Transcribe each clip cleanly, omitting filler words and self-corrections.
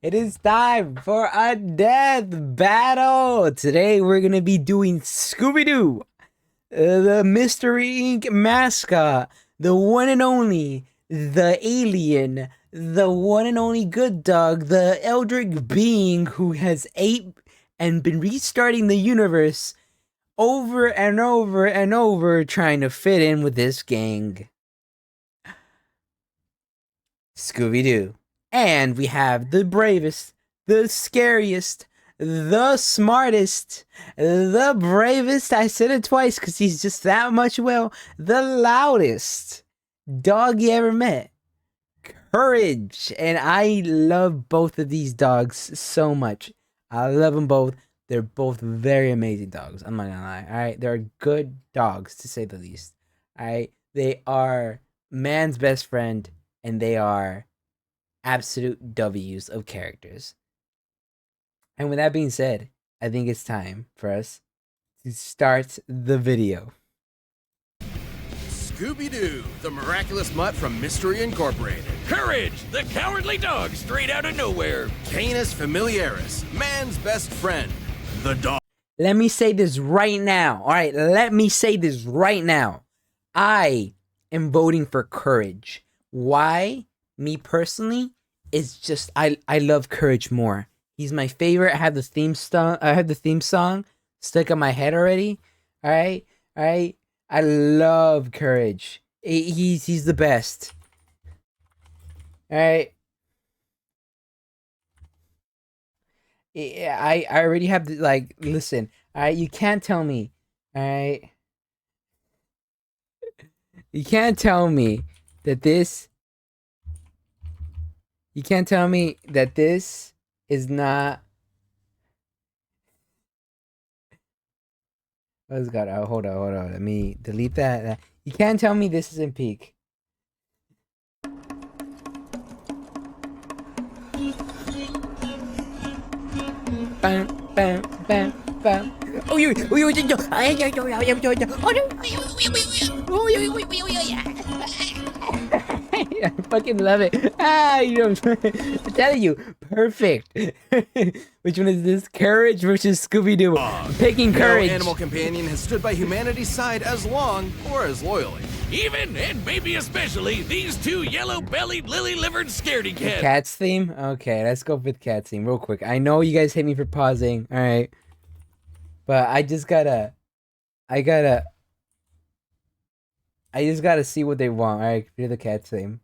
It is time for a death battle. Today we're gonna be doing Scooby-Doo, the Mystery Inc. mascot, the one and only, the alien, the one and only good dog, the eldritch being who has ate and been restarting the universe over and over and over, trying to fit in with this gang. Scooby-Doo. And we have the bravest, the scariest, the smartest, the bravest, I said it twice because he's just that much the loudest dog you ever met. Courage. And I love both of these dogs so much. I love them both. They're both very amazing dogs. I'm not gonna lie. Alright, they're good dogs to say the least. Alright, they are man's best friend, and they are absolute W's of characters. And with that being said, I think it's time for us to start the video. Scooby-Doo, the miraculous mutt from Mystery Incorporated. Courage, the cowardly dog straight out of nowhere. Canis Familiaris, man's best friend, the dog. Let me say this right now. All right, let me say this right now. I am voting for Courage. Why? Me personally, it's just I love Courage more. He's my favorite. I have the theme song stuck in my head already. All right. I love Courage. He's the best. All right. I already have the, like, listen. All right, you can't tell me. All right. You can't tell me that this. You can't tell me that this is not. What's got? Oh, hold on. Let me delete that. You can't tell me this isn't peak. Bam, bam, bam, bam. Oh, you. I fucking love it. You know, I'm telling you, perfect. Which one is this? Courage versus Scooby-Doo. Picking Courage. No animal companion has stood by humanity's side as long or as loyally. Even, and maybe especially, these two yellow-bellied, lily-livered scaredy cats. Cats theme? Okay, let's go with Cats theme real quick. I know you guys hate me for pausing, alright. But I just gotta see what they want. Alright, hear the Cats theme.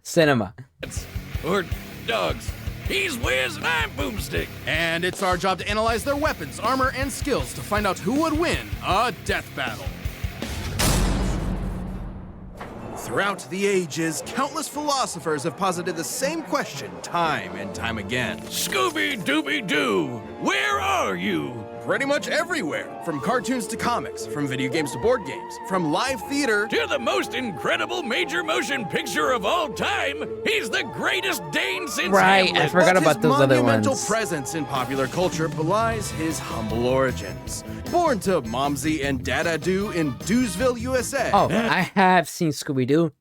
Cinema. Or dogs. He's Wiz and I'm Boomstick. And it's our job to analyze their weapons, armor, and skills to find out who would win a death battle. Throughout the ages, countless philosophers have posited the same question time and time again. Scooby-Dooby-Doo, where are you? Pretty much everywhere, from cartoons to comics, from video games to board games, from live theater To the most incredible major motion picture of all time, he's the greatest Dane since Right, Hamlet. I forgot But about those other his monumental ones. presence in popular culture belies his humble origins. Born to Momsy and Dada-Doo in Doosville, USA. Oh, I have seen Scooby-Doo.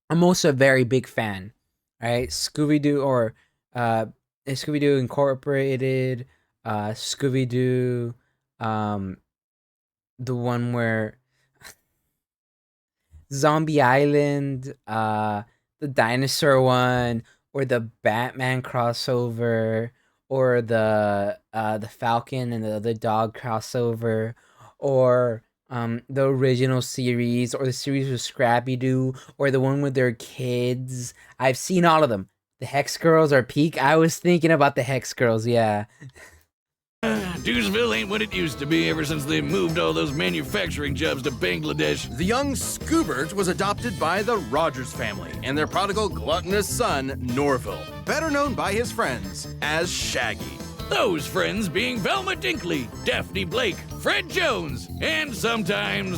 I'm also a very big fan. Right? Scooby-Doo or Scooby-Doo Incorporated, Scooby-Doo, the one where Zombie Island, the dinosaur one, or the Batman crossover, or the Falcon and the other dog crossover, or the original series, or the series with Scrappy-Doo, or the one with their kids. I've seen all of them. The Hex Girls are peak. I was thinking about the Hex Girls, yeah. Doosville ain't what it used to be ever since they moved all those manufacturing jobs to Bangladesh. The young Scoobert was adopted by the Rogers family and their prodigal gluttonous son, Norville, better known by his friends as Shaggy. Those friends being Velma Dinkley, Daphne Blake, Fred Jones, and sometimes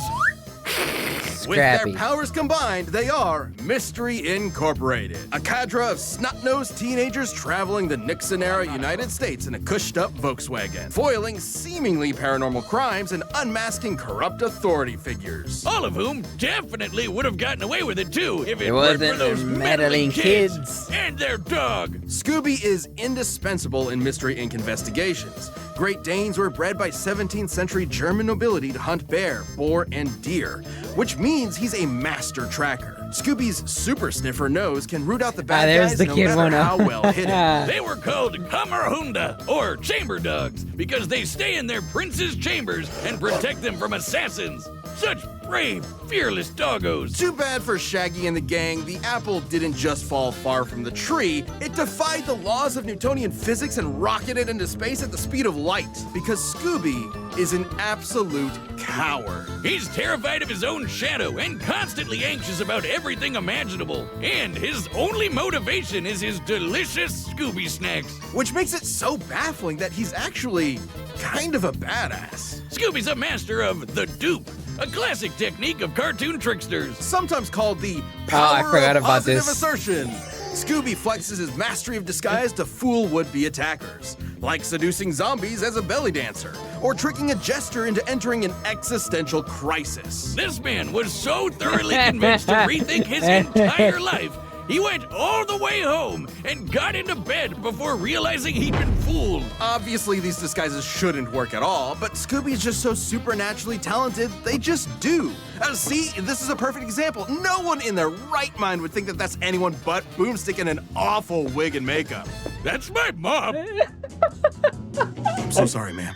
With Scrappy. their powers combined, they are Mystery Incorporated, a cadre of snot-nosed teenagers traveling the Nixon-era United States in a cushed-up Volkswagen, foiling seemingly paranormal crimes and unmasking corrupt authority figures. All of whom definitely would have gotten away with it too if it wasn't weren't for those meddling kids and their dog. Scooby is indispensable in Mystery Inc. investigations. Great Danes were bred by 17th century German nobility to hunt bear, boar, and deer, which means he's a master tracker. Scooby's super sniffer nose can root out the bad there's guys the no kid matter one. how well hidden. They were called Kamerhunda, or chamber dogs, because they stay in their prince's chambers and protect them from assassins. Such brave, fearless doggos. Too bad for Shaggy and the gang, the apple didn't just fall far from the tree, it defied the laws of Newtonian physics and rocketed into space at the speed of light, because Scooby is an absolute coward. He's terrified of his own shadow and constantly anxious about everything imaginable. And his only motivation is his delicious Scooby snacks. Which makes it so baffling that he's actually kind of a badass. Scooby's a master of the dupe, a classic technique of cartoon tricksters. Sometimes called the I power forgot of about positive this. assertion. Scooby flexes his mastery of disguise to fool would-be attackers, like seducing zombies as a belly dancer, or tricking a jester into entering an existential crisis. This man was so thoroughly convinced to rethink his entire life, he went all the way home and got into bed before realizing he'd been fooled. Obviously, these disguises shouldn't work at all, but Scooby's just so supernaturally talented, they just do. See, this is a perfect example. No one in their right mind would think that that's anyone but Boomstick in an awful wig and makeup. That's my mom. I'm so sorry, ma'am.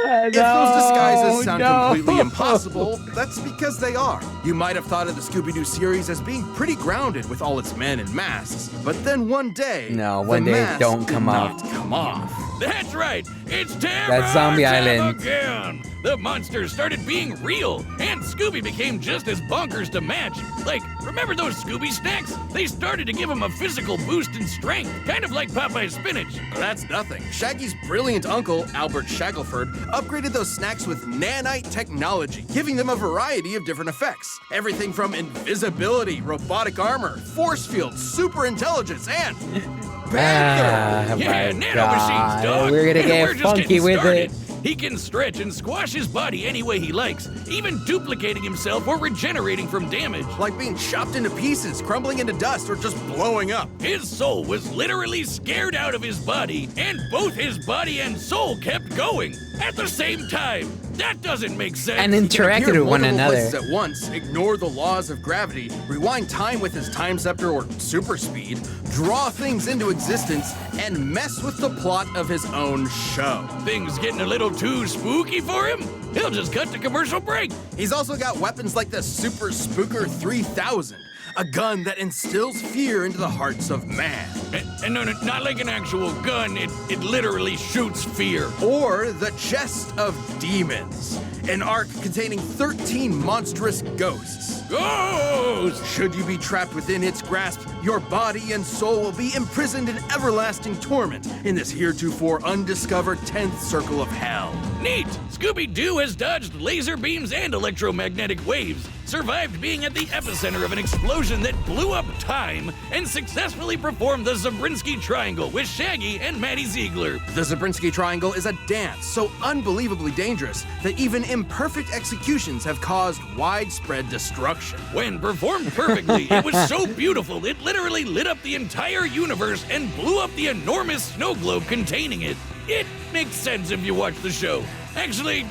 If those disguises sound completely impossible, that's because they are. You might have thought of the Scooby-Doo series as being pretty grounded with all its men and masks, but then one day, one the day it mask don't did come not off. come off. That's right. It's terror That's Zombie time Island. again. The monsters started being real, and Scooby became just as bonkers to match. Like, remember those Scooby snacks? They started to give him a physical boost in strength, kind of like Popeye's spinach. That's nothing. Shaggy's brilliant uncle, Albert Shackleford, upgraded those snacks with nanite technology, giving them a variety of different effects. Everything from invisibility, robotic armor, force field, super intelligence, and Panther! Yeah, my nanomachines, dog. We're gonna And get we're just funky getting with started. it. He can stretch and squash his body any way he likes, even duplicating himself or regenerating from damage. Like being chopped into pieces, crumbling into dust, or just blowing up. His soul was literally scared out of his body, and both his body and soul kept going at the same time. That doesn't make sense. And He can interacted appear with one multiple another. places at once, ignore the laws of gravity, rewind time with his time scepter or super speed, draw things into existence, and mess with the plot of his own show. Things getting a little too spooky for him? He'll just cut to commercial break. He's also got weapons like the Super Spooker 3000, a gun that instills fear into the hearts of man. And no, not like an actual gun. It literally shoots fear. Or the Chest of Demons, an ark containing 13 monstrous ghosts. Ghosts! Should you be trapped within its grasp, your body and soul will be imprisoned in everlasting torment in this heretofore undiscovered 10th circle of hell. Neat! Scooby-Doo has dodged laser beams and electromagnetic waves, survived being at the epicenter of an explosion that blew up time, and successfully performed the Zabrinsky Triangle with Shaggy and Maddie Ziegler. The Zabrinsky Triangle is a dance so unbelievably dangerous that even imperfect executions have caused widespread destruction. When performed perfectly, it was so beautiful it literally lit up the entire universe and blew up the enormous snow globe containing it. It makes sense if you watch the show. Actually,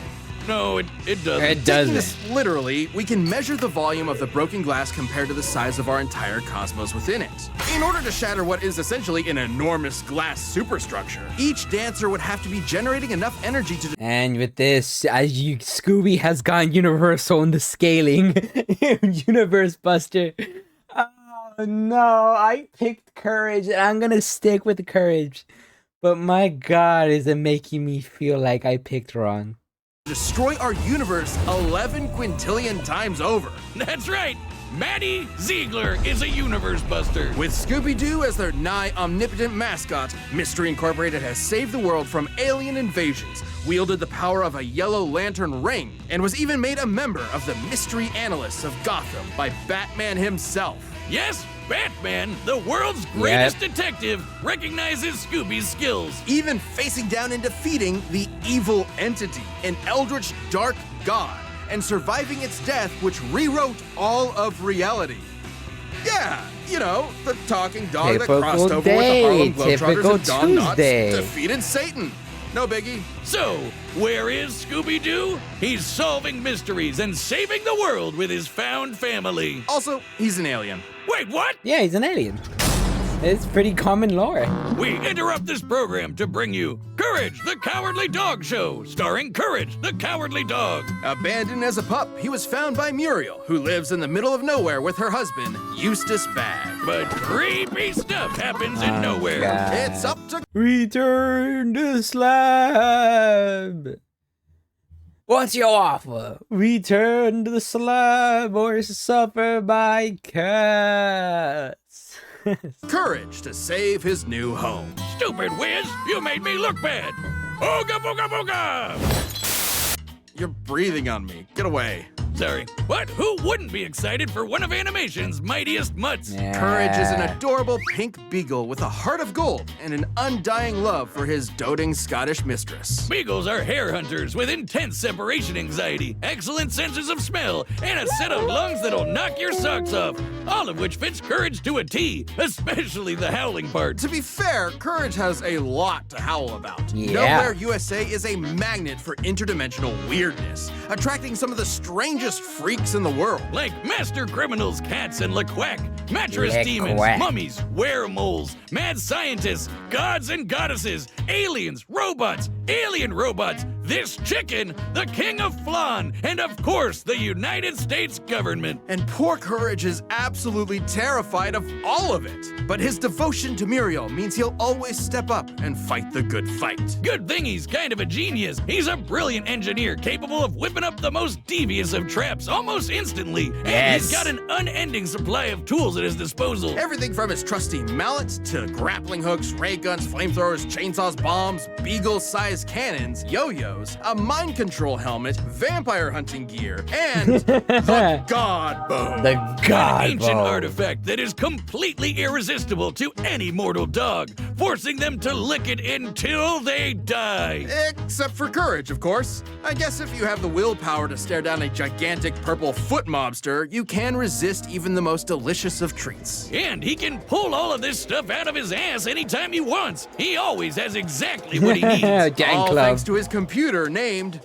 no, it doesn't. It Taking doesn't. this literally, we can measure the volume of the broken glass compared to the size of our entire cosmos within it. In order to shatter what is essentially an enormous glass superstructure, each dancer would have to be generating enough energy to And with this, Scooby has gone universal in the scaling. Universe Buster. Oh no, I picked courage and I'm gonna stick with courage. But my god, is it making me feel like I picked wrong. destroy our universe 11 quintillion times over. That's right. Maddie Ziegler is a universe buster. With Scooby-Doo as their nigh omnipotent mascot, Mystery Incorporated has saved the world from alien invasions, wielded the power of a Yellow Lantern ring, and was even made a member of the Mystery Analysts of Gotham by Batman himself. Yes, Batman, the world's greatest detective, recognizes Scooby's skills. Even facing down and defeating the evil entity, an eldritch dark god, and surviving its death, which rewrote all of reality. Yeah, you know, the talking dog that crossed over with the Harlem Globetrotters and Don Knotts defeated Satan. No biggie. So, where is Scooby-Doo? He's solving mysteries and saving the world with his found family. Also, he's an alien. Wait, what? Yeah, he's an alien. It's pretty common lore. We interrupt this program to bring you Courage, the Cowardly Dog Show, starring Courage, the Cowardly Dog. Abandoned as a pup, he was found by Muriel, who lives in the middle of nowhere with her husband, Eustace Bagg. But creepy stuff happens in nowhere. God. It's up to Return to slab. What's your offer? Return to the slab or suffer by cats. Courage to save his new home. Stupid Wiz, you made me look bad. Ooga booga booga! You're breathing on me. Get away. Sorry, but who wouldn't be excited for one of animation's mightiest mutts? Yeah. Courage is an adorable pink beagle with a heart of gold and an undying love for his doting Scottish mistress. Beagles are hare hunters with intense separation anxiety, excellent senses of smell, and a set of lungs that'll knock your socks off. All of which fits Courage to a T, especially the howling part. To be fair, Courage has a lot to howl about. Yeah. Nowhere USA is a magnet for interdimensional weirdness, attracting some of the strangest freaks in the world. Like master criminals, cats, and LeQuack, mattress LeQuack. demons, mummies, weremoles, mad scientists, gods and goddesses, aliens, robots, alien robots, this chicken, the king of flan, and of course, the United States government. And poor Courage is absolutely terrified of all of it. But his devotion to Muriel means he'll always step up and fight the good fight. Good thing he's kind of a genius. He's a brilliant engineer capable of whipping up the most devious of traps almost instantly. And he's got an unending supply of tools at his disposal. Everything from his trusty mallet to grappling hooks, ray guns, flamethrowers, chainsaws, bombs, beagle-sized cannons, yo-yos, a mind control helmet, vampire hunting gear, and the God Bow. The God An ancient Bow. artifact that is completely irresistible to any mortal dog, forcing them to lick it until they die. Except for Courage, of course. I guess if you have the willpower to stare down a gigantic purple foot mobster, you can resist even the most delicious of treats. And he can pull all of this stuff out of his ass anytime he wants. He always has exactly what he needs. Gang All club. thanks to his computer named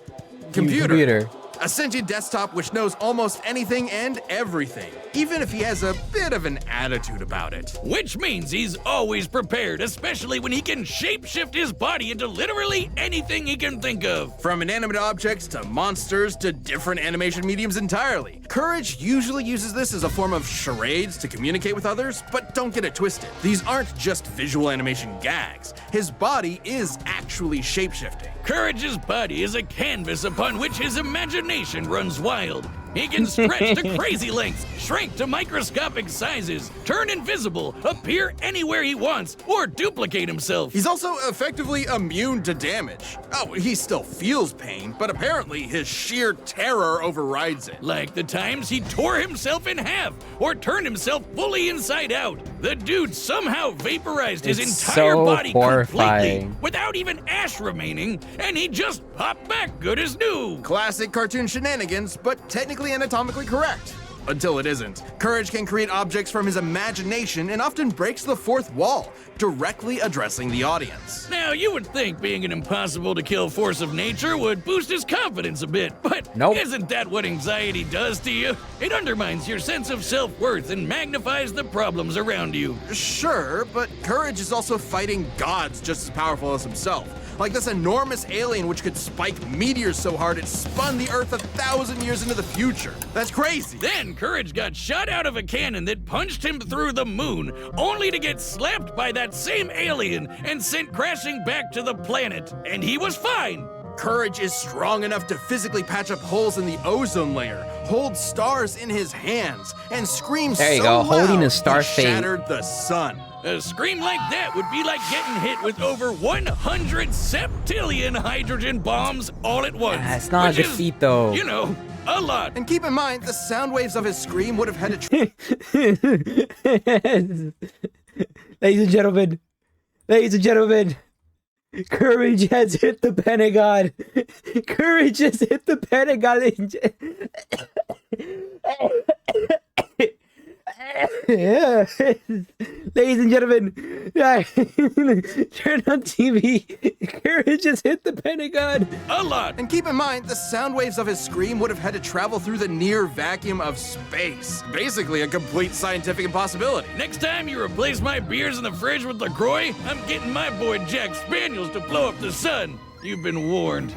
Computer. A sentient desktop which knows almost anything and everything, even if he has a bit of an attitude about it. Which means he's always prepared, especially when he can shapeshift his body into literally anything he can think of. From inanimate objects to monsters to different animation mediums entirely. Courage usually uses this as a form of charades to communicate with others, but don't get it twisted. These aren't just visual animation gags. His body is actually shapeshifting. Courage's body is a canvas upon which his imagination runs wild. He can stretch to crazy lengths, shrink to microscopic sizes, turn invisible, appear anywhere he wants, or duplicate himself. He's also effectively immune to damage. Oh, he still feels pain, but apparently his sheer terror overrides it. Like the times he tore himself in half or turned himself fully inside out. The dude somehow vaporized his It's entire so body horrifying. completely without even ash remaining, and he just popped back good as new. Classic cartoon shenanigans, but technically anatomically correct. Until it isn't. Courage can create objects from his imagination and often breaks the fourth wall, directly addressing the audience. Now, you would think being an impossible-to-kill force of nature would boost his confidence a bit, but Nope. isn't that what anxiety does to you? It undermines your sense of self-worth and magnifies the problems around you. Sure, but Courage is also fighting gods just as powerful as himself. Like this enormous alien which could spike meteors so hard it spun the Earth 1,000 years into the future. That's crazy. Then Courage got shot out of a cannon that punched him through the moon, only to get slapped by that same alien and sent crashing back to the planet. And he was fine. Courage is strong enough to physically patch up holes in the ozone layer, hold stars in his hands, and scream There you so go, loud holding a star he fate. shattered the sun. A scream like that would be like getting hit with over 100 septillion hydrogen bombs all at once. It's not a which is, defeat, though. You know, a lot. And keep in mind, the sound waves of his scream would have had to Ladies and gentlemen, courage has hit the Pentagon. Courage has hit the Pentagon. Ladies and gentlemen, turn on TV. Courage has hit the Pentagon. A lot. And keep in mind, the sound waves of his scream would have had to travel through the near vacuum of space. Basically, a complete scientific impossibility. Next time you replace my beers in the fridge with LaCroix, I'm getting my boy Jack Spaniels to blow up the sun. You've been warned.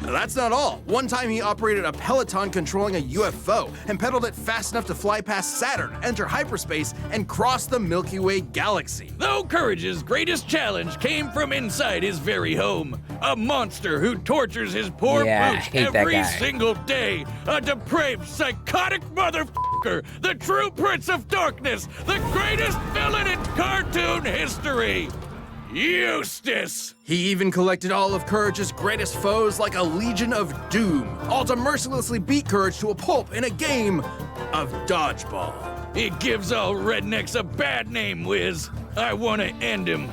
That's not all. One time he operated a Peloton controlling a UFO and pedaled it fast enough to fly past Saturn, enter hyperspace, and cross the Milky Way galaxy. Though Courage's greatest challenge came from inside his very home. A monster who tortures his poor brutes every single day. A depraved, psychotic motherfucker. The true Prince of Darkness. The greatest villain in cartoon history. Eustace! He even collected all of Courage's greatest foes like a Legion of Doom, all to mercilessly beat Courage to a pulp in a game of dodgeball. He gives all rednecks a bad name, Wiz. I want to end him.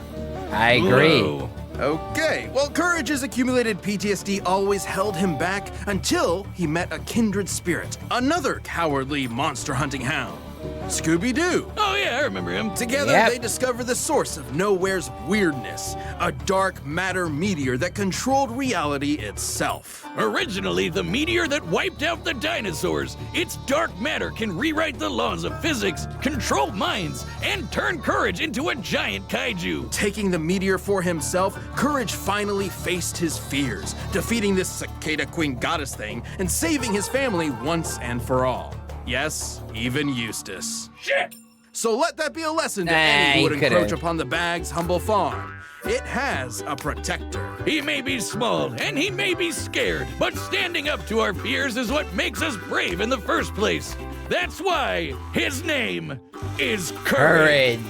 I agree. Whoa. Okay, well, Courage's accumulated PTSD always held him back until he met a kindred spirit, another cowardly monster hunting hound. Scooby-Doo. Oh yeah, I remember him. Together, they discover the source of Nowhere's weirdness, a dark matter meteor that controlled reality itself. Originally the meteor that wiped out the dinosaurs, its dark matter can rewrite the laws of physics, control minds, and turn Courage into a giant kaiju. Taking the meteor for himself, Courage finally faced his fears, defeating this cicada queen goddess thing and saving his family once and for all. Yes, even Eustace. Shit! So let that be a lesson to any who would could've. encroach upon the Bag's humble farm. It has a protector. He may be small and he may be scared, but standing up to our fears is what makes us brave in the first place. That's why his name is Courage.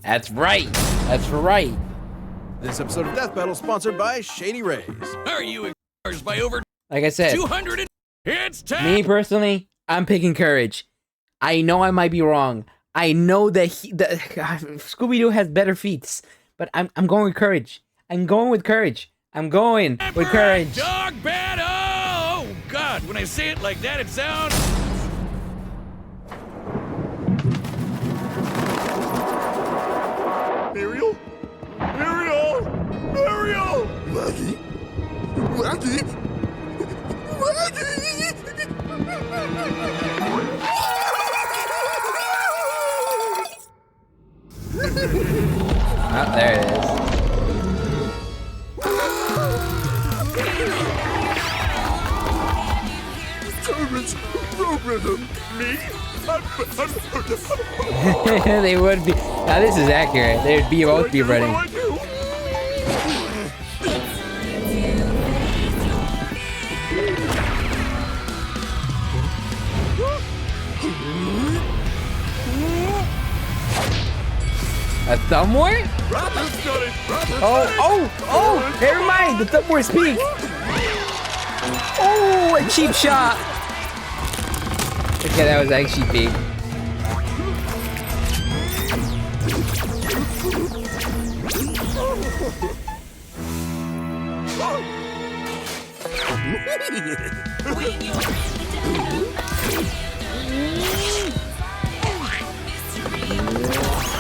That's right. That's right. This episode of Death Battle sponsored by Shady Rays. Are you encouraged by over Like I said, 200? It's time! me personally, I'm picking Courage. I know I might be wrong. I know that Scooby-Doo has better feats, but I'm going with Courage. I'm going with Courage. I'm going with Courage. Dog battle! Oh, God, when I say it like that, it sounds... Ariel? Ariel? Ariel? Maggie? Maggie? Maggie? Oh, there it is. Courage, Robertson, me? They would be. Now this is accurate. They'd be both be running. A thumb war? Oh! Never mind. The thumb war speak. Oh, a cheap shot. Okay, that was actually big.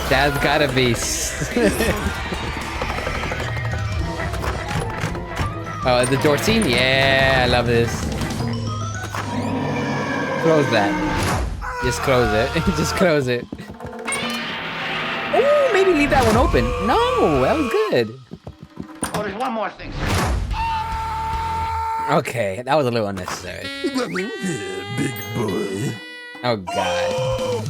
That's gotta be. Oh, the door scene? Yeah, I love this. Close that. Just close it. Just close it. Oh, maybe leave that one open. No, that was good. Oh, there's one more thing, sir. Okay, that was a little unnecessary. Big boy. Oh, God.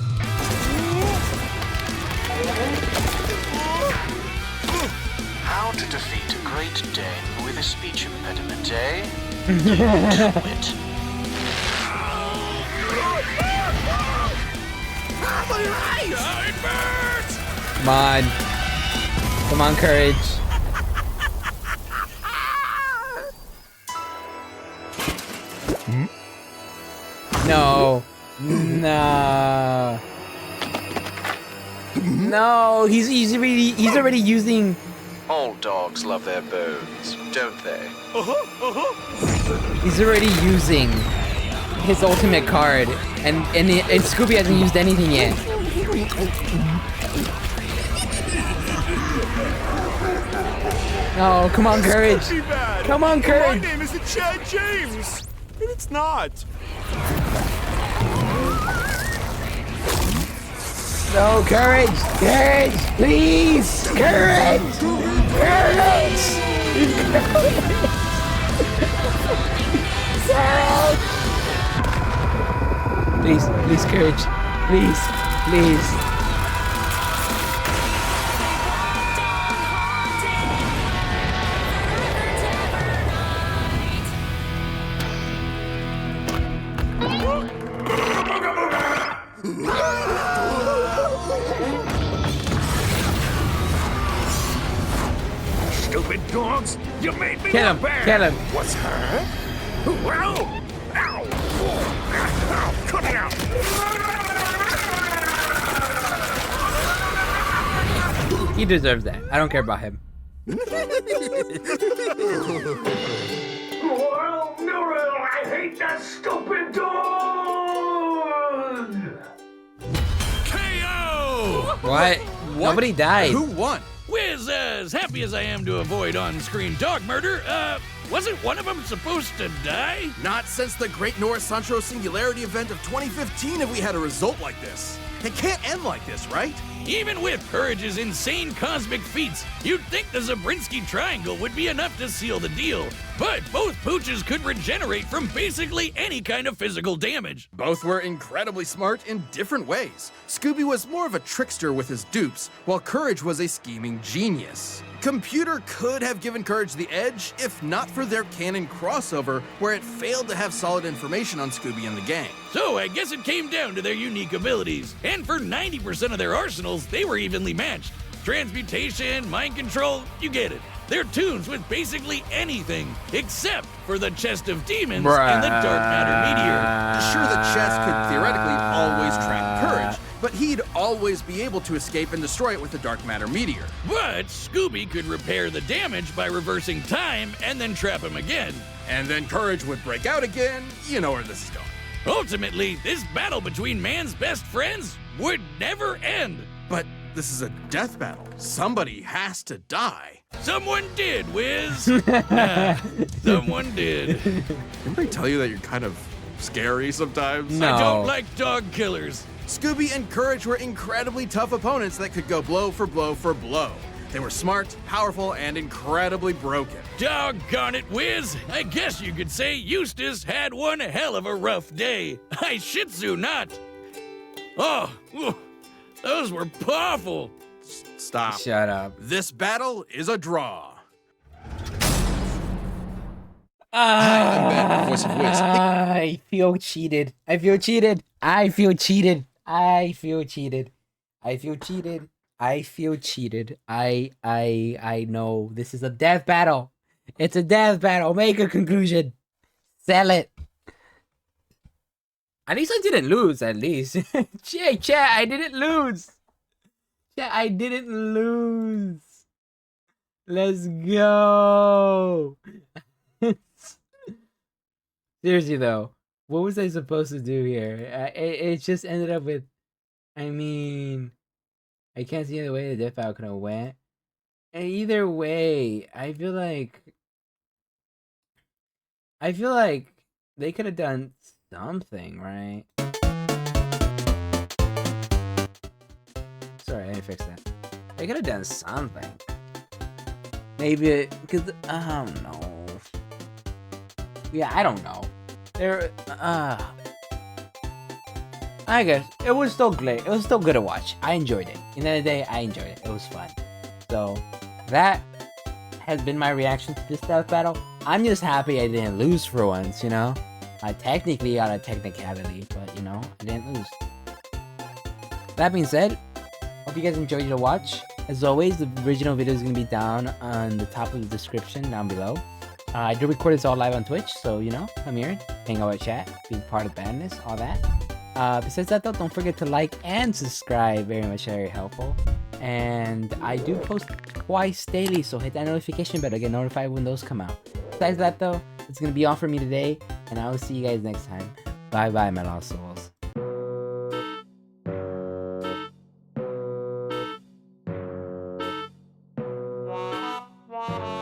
How to defeat a Great Dane with a speech impediment, eh? Do it. Come on. Come on, Courage. No. No. No, he's already using. All dogs love their bones, don't they? He's already using his ultimate card, and Scooby hasn't used anything yet. Oh, come on, Courage. Come on, Courage. My name isn't Chad James. And it's not. No, Courage. Courage, please. Courage. Courage. Courage. Please, please, Courage. Please, please. Stupid dogs, you made me Kill him, look bad. kill him. What's her? Well, ow. Ow, cut it out. He deserves that. I don't care about him. Well, Muriel, I hate that stupid dog. KO! What? Nobody died. Who won? Wiz, as happy as I am to avoid on-screen dog murder, wasn't one of them supposed to die? Not since the Great Norris Sancho Singularity event of 2015 have we had a result like this. It can't end like this, right? Even with Courage's insane cosmic feats, you'd think the Zabrinsky Triangle would be enough to seal the deal. But both pooches could regenerate from basically any kind of physical damage. Both were incredibly smart in different ways. Scooby was more of a trickster with his dupes, while Courage was a scheming genius. Computer could have given Courage the edge if not for their canon crossover, where it failed to have solid information on Scooby and the gang. So I guess it came down to their unique abilities. And for 90% of their arsenals, they were evenly matched. Transmutation, mind control, you get it. They're tunes with basically anything, except for the Chest of Demons and the Dark Matter Meteor. Sure, the chest could theoretically always trap Courage, but he'd always be able to escape and destroy it with the Dark Matter Meteor. But Scooby could repair the damage by reversing time and then trap him again. And then Courage would break out again. You know where this is going. Ultimately, this battle between man's best friends would never end. But this is a death battle. Somebody has to die. Someone did, Wiz. Someone did. Anybody tell you that you're kind of scary sometimes? No. I don't like dog killers. Scooby and Courage were incredibly tough opponents that could go blow for blow for blow. They were smart, powerful, and incredibly broken. Doggone it, Wiz. I guess you could say Eustace had one hell of a rough day. I shih tzu not. Oh, those were powerful. Stop. Shut up. This battle is a draw. I Voice of Wiz. feel cheated. I feel cheated. I feel cheated. I feel cheated. I feel cheated. I feel cheated. I know this is a death battle. It's a death battle. Make a conclusion. Sell it. At least I didn't lose, at least. Chat, I didn't lose. Chat, I didn't lose. Let's go. Seriously though, what was I supposed to do here? It just ended up with, I mean, I can't see any way the death battle could have went. And either way, I feel like they could have done something, right? Sorry, I didn't fix that. They could have done something. Maybe because I don't know. Yeah, I don't know. I guess it was still great. It was still good to watch. I enjoyed it. In the end of the day, I enjoyed it. It was fun. So that has been my reaction to this death battle. I'm just happy I didn't lose for once, you know? I technically got a technicality, but you know, I didn't lose. That being said, Hope you guys enjoyed your watch. As always, the original video is going to be down on the top of the description down below. I do record this all live on Twitch, so you know, come here, hang out with chat, be part of badness, all that. Besides that though, don't forget to like and subscribe, very much very helpful. And I do post twice daily, so hit that notification bell to get notified when those come out. Besides that though, it's going to be all for me today, and I will see you guys next time. Bye bye, my lost souls. Wow.